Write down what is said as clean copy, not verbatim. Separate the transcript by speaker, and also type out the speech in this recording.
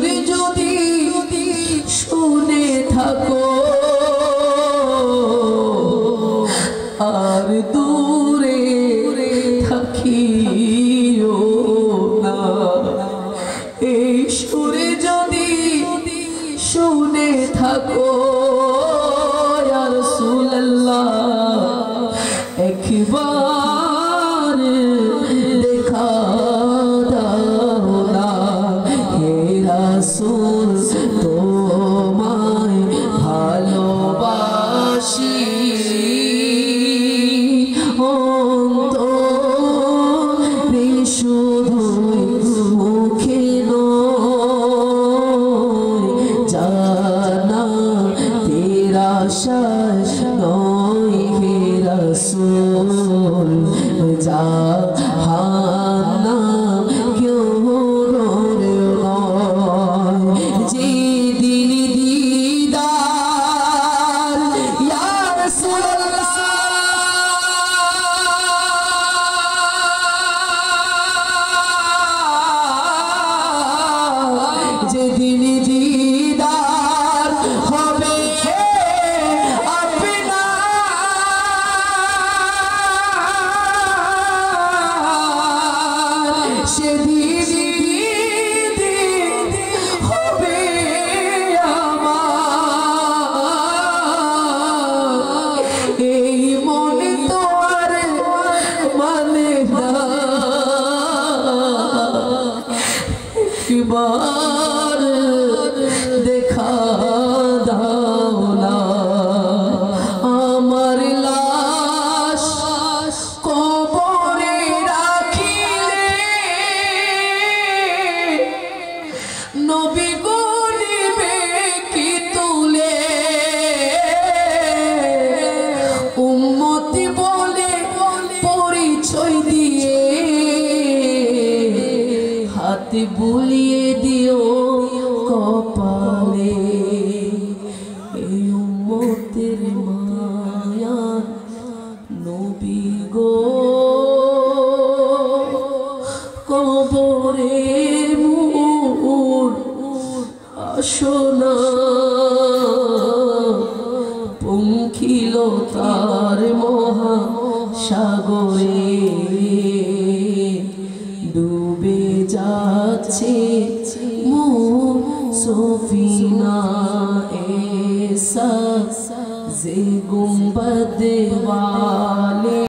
Speaker 1: সুর যদি শুনে থাকো আর দূরে থাকিও না। এই সুর যদি শুনে থাকো ইয়া রাসূলুল্লাহ একবার দেখা দাও না। হে রাসূল তোমায় ভালোবাসি অন্তরে শুধুই মুখে নয় জানা তেরা শাস নয় হে রাসূল জাহান্নাম কেউ ডরে নয়। যেদিন দিদার ইয়া রাসূলুল্লাহ যেদিন দিদার হবে সেদিন হবে আমার এই মনে তো আর মানে না। একবার দেখা দাও না আমার লাশ কবরে রাখিলে নবী গো নিবে কি তুলে উম্মতি বলে পরিচয় দিয়ে হাত বুলিয়ে দিও কপালে। এই উম্মতের মায়ার নবী গো কবরের মোড় আসো না পঙ্খিল তার মহা সাগরে ডুবে যাচ্ছে সফিনা এসা যে গুম্বদ ওয়ালে।